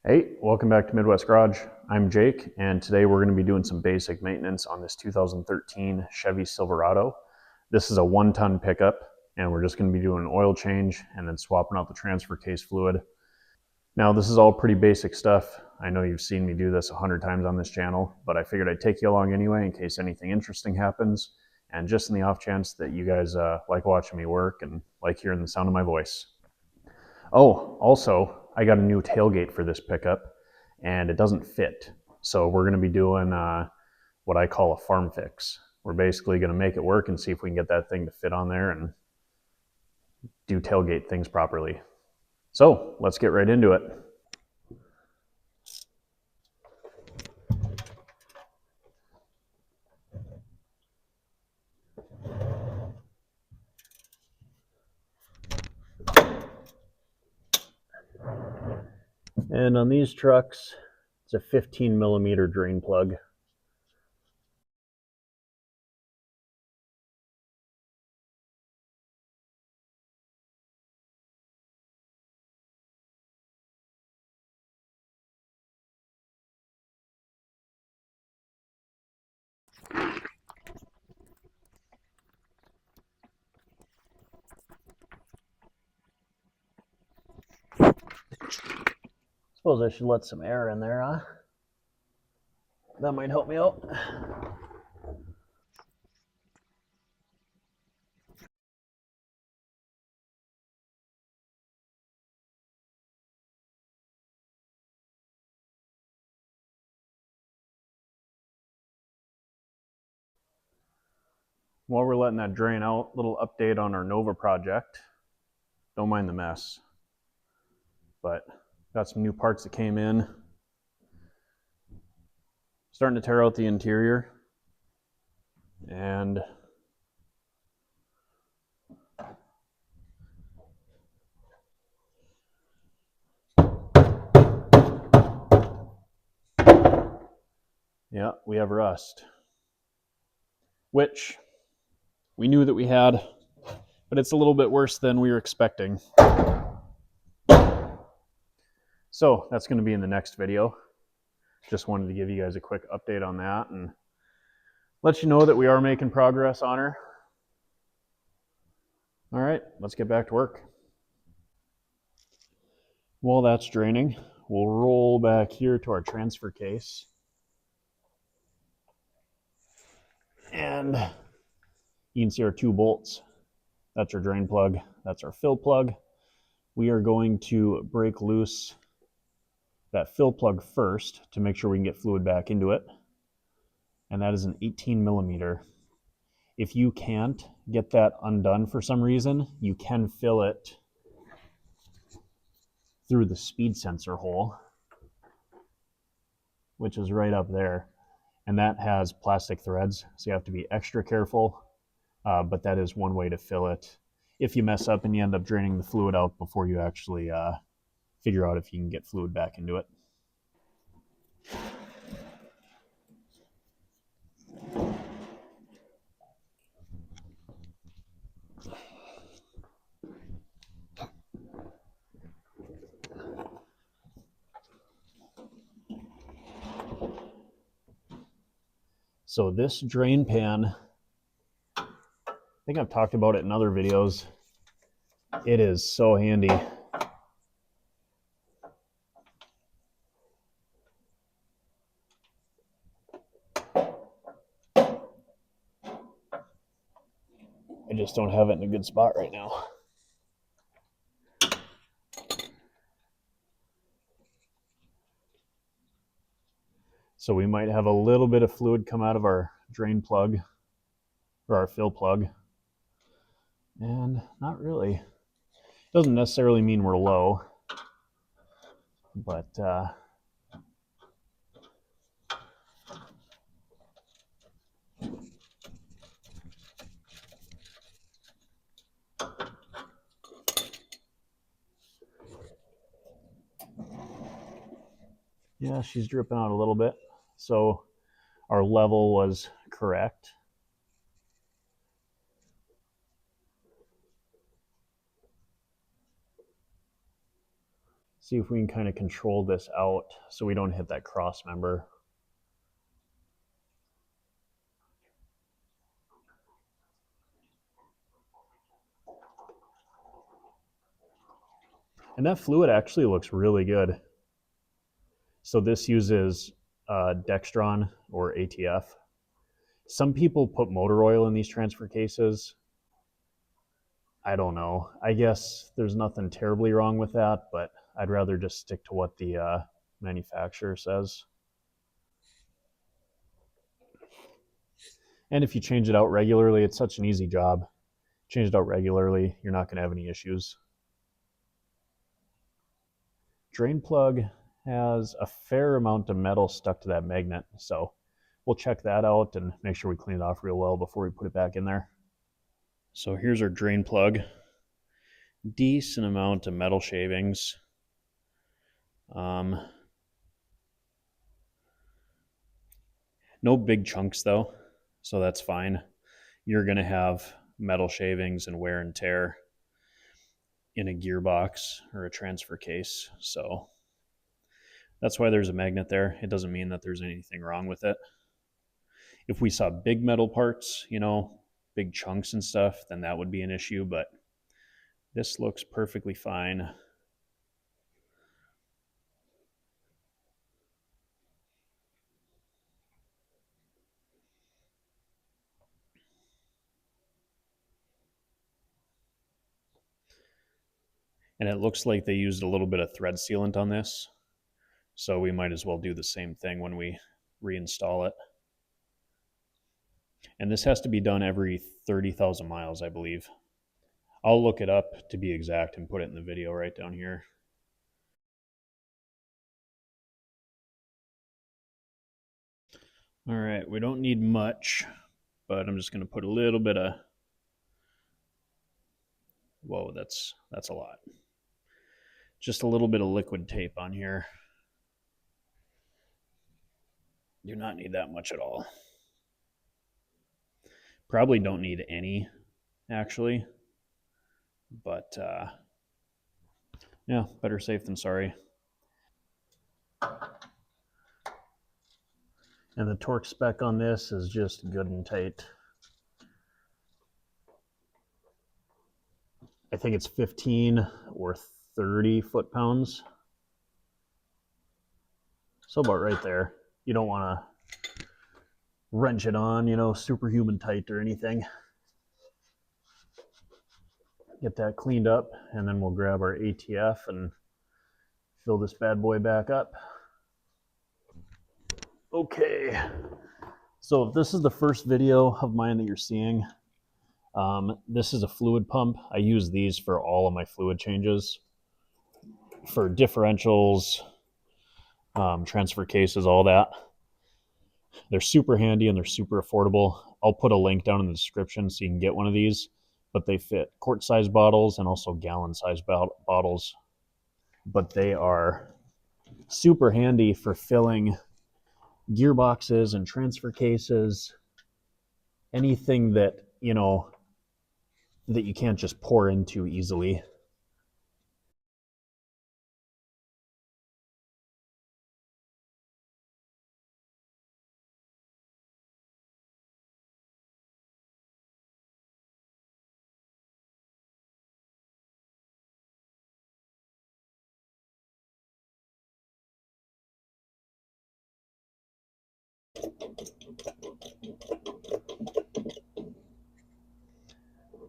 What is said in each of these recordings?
Hey, welcome back to Midwest Garage. I'm Jake, and today we're going to be doing some basic maintenance on this 2013 Chevy Silverado. This is a 1-ton pickup, and we're just going to be doing an oil change and then swapping out the transfer case fluid. Now, this is all pretty basic stuff. I know you've seen me do this 100 times on this channel, but I figured I'd take you along anyway in case anything interesting happens, and just in the off chance that you guys like watching me work and like hearing the sound of my voice. Oh, also, I got a new tailgate for this pickup, and it doesn't fit. So we're going to be doing what I call a farm fix. We're basically going to make it work and see if we can get that thing to fit on there and do tailgate things properly. So let's get right into it. And on these trucks, it's a 15mm drain plug. Suppose I should let some air in there, huh? That might help me out. While we're letting that drain out, little update on our Nova project. Don't mind the mess, but got some new parts that came in. Starting to tear out the interior, and yeah, we have rust, which we knew that we had, but it's a little bit worse than we were expecting. So that's going to be in the next video. Just wanted to give you guys a quick update on that and let you know that we are making progress on her. All right, let's get back to work. While that's draining, we'll roll back here to our transfer case. And you can see our 2 bolts. That's our drain plug. That's our fill plug. We are going to break loose that fill plug first to make sure we can get fluid back into it. And that is an 18mm. If you can't get that undone for some reason, you can fill it through the speed sensor hole, which is right up there. And that has plastic threads, so you have to be extra careful. But that is one way to fill it if you mess up and you end up draining the fluid out before you actually figure out if you can get fluid back into it. So this drain pan, I think I've talked about it in other videos. It is so handy. I just don't have it in a good spot right now. So we might have a little bit of fluid come out of our drain plug or our fill plug. And not really. Doesn't necessarily mean we're low, but yeah, she's dripping out a little bit. So our level was correct. See if we can kind of control this out so we don't hit that cross member. And that fluid actually looks really good. So this uses Dextron or ATF. Some people put motor oil in these transfer cases. I don't know. I guess there's nothing terribly wrong with that, but I'd rather just stick to what the manufacturer says. And if you change it out regularly, it's such an easy job. Change it out regularly, you're not going to have any issues. Drain plug has a fair amount of metal stuck to that magnet, so we'll check that out and make sure we clean it off real well before we put it back in there. So here's our drain plug. Decent amount of metal shavings. No big chunks though, so that's fine. You're going to have metal shavings and wear and tear in a gearbox or a transfer case, so that's why there's a magnet there. It doesn't mean that there's anything wrong with it. If we saw big metal parts, big chunks and stuff, then that would be an issue, but this looks perfectly fine. And it looks like they used a little bit of thread sealant on this, so we might as well do the same thing when we reinstall it. And this has to be done every 30,000 miles, I believe. I'll look it up to be exact and put it in the video right down here. All right, we don't need much, but I'm just going to put a little bit of, whoa, that's a lot. Just a little bit of liquid tape on here. Do not need that much at all. Probably don't need any, actually. But yeah, better safe than sorry. And the torque spec on this is just good and tight. I think it's 15 or 30 foot-pounds. So about right there. You don't want to wrench it on, superhuman tight or anything. Get that cleaned up, and then we'll grab our ATF and fill this bad boy back up. Okay, so if this is the first video of mine that you're seeing, this is a fluid pump. I use these for all of my fluid changes, for differentials, transfer cases, all that. They're super handy and they're super affordable. I'll put a link down in the description so you can get one of these, but they fit quart-sized bottles and also gallon-sized bottles. But they are super handy for filling gearboxes and transfer cases, anything that that you can't just pour into easily.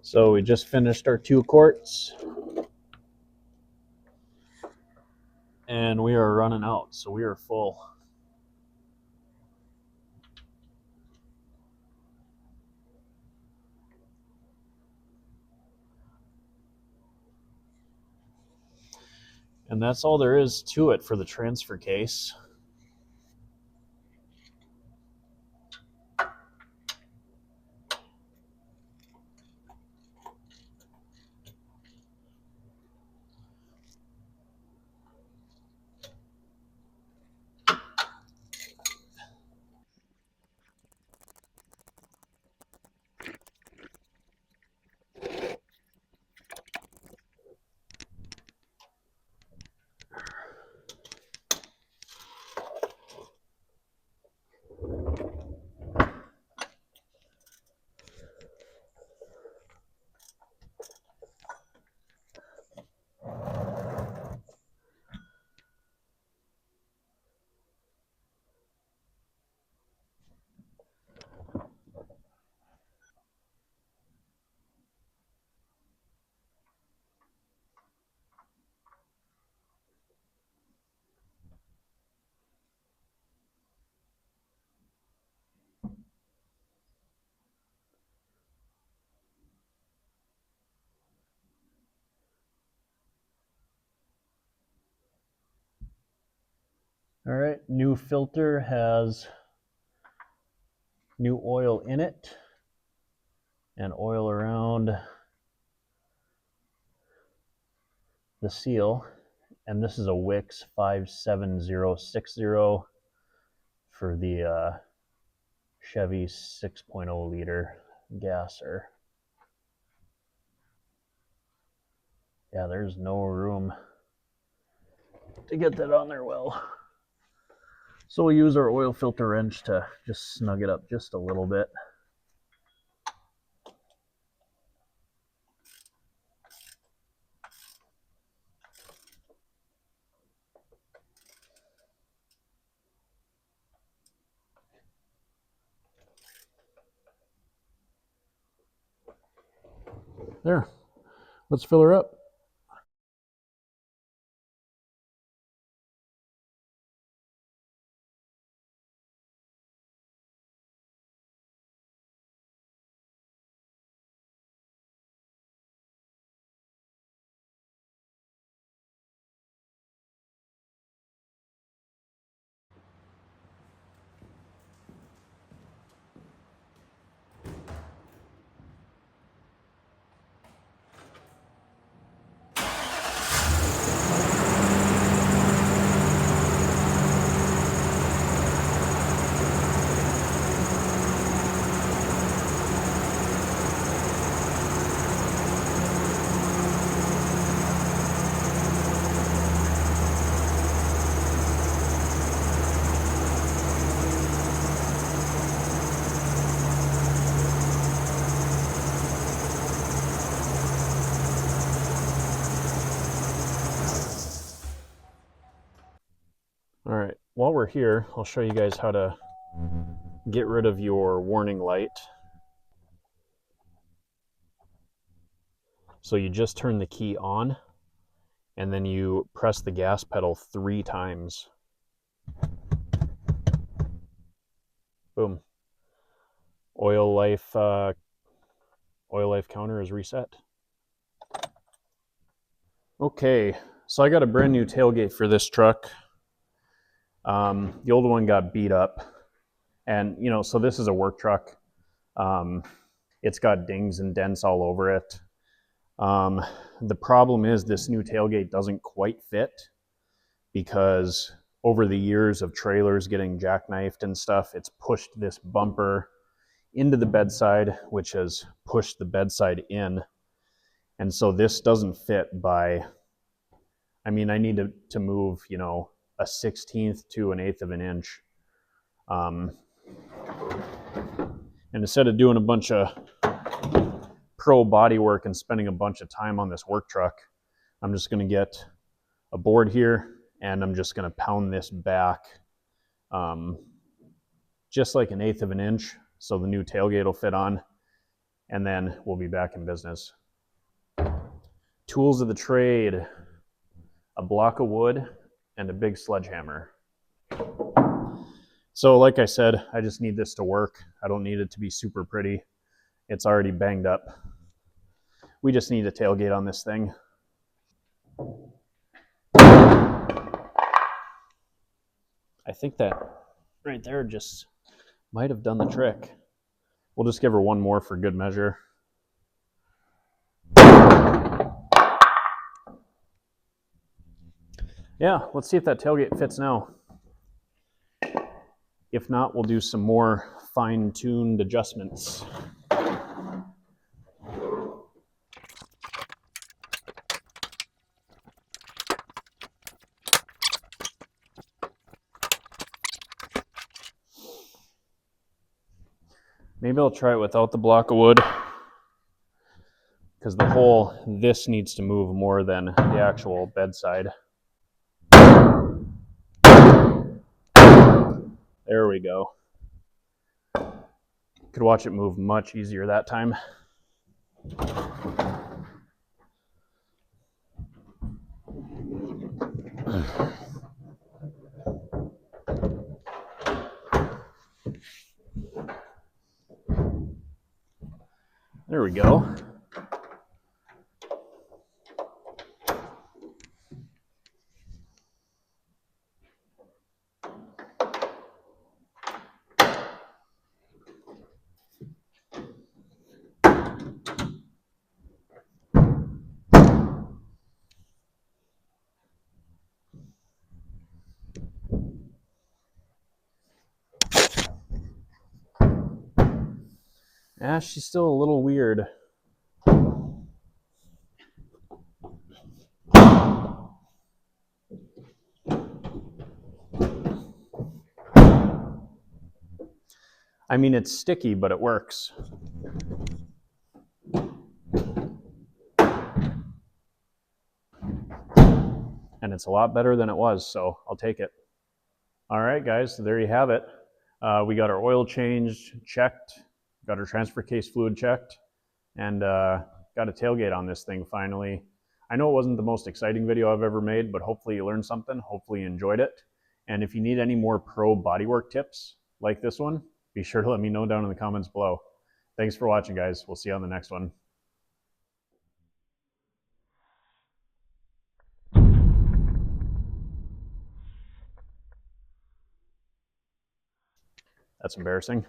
So we just finished our 2 quarts and we are running out, so we are full. And that's all there is to it for the transfer case. All right, new filter has new oil in it and oil around the seal. And this is a Wix 57060 for the Chevy 6.0 liter gasser. Yeah, there's no room to get that on there well. So we'll use our oil filter wrench to just snug it up just a little bit. There, let's fill her up. All right, while we're here, I'll show you guys how to get rid of your warning light. So you just turn the key on and then you press the gas pedal 3 times. Boom. Oil life counter is reset. Okay, so I got a brand new tailgate for this truck. The old one got beat up, and so this is a work truck. It's got dings and dents all over it. The problem is this new tailgate doesn't quite fit because over the years of trailers getting jackknifed and stuff, it's pushed this bumper into the bedside, which has pushed the bedside in. And so this doesn't fit by, I need to move, a 1/16 to an 1/8 of an inch. And instead of doing a bunch of pro body work and spending a bunch of time on this work truck, I'm just going to get a board here and I'm just going to pound this back just like an 1/8 of an inch so the new tailgate will fit on, and then we'll be back in business. Tools of the trade: a block of wood and a big sledgehammer. So like I said, I just need this to work. I don't need it to be super pretty. It's already banged up. We just need a tailgate on this thing. I think that right there just might have done the trick. We'll just give her one more for good measure. Yeah, let's see if that tailgate fits now. If not, we'll do some more fine-tuned adjustments. Maybe I'll try it without the block of wood, because this needs to move more than the actual bedside. There we go. Could watch it move much easier that time. There we go. Yeah, she's still a little weird. I mean, it's sticky, but it works. And it's a lot better than it was, so I'll take it. All right, guys, so there you have it. We got our oil changed, checked, got our transfer case fluid checked, and got a tailgate on this thing finally. I know it wasn't the most exciting video I've ever made, but hopefully you learned something. Hopefully you enjoyed it. And if you need any more pro bodywork tips like this one, be sure to let me know down in the comments below. Thanks for watching, guys. We'll see you on the next one. That's embarrassing.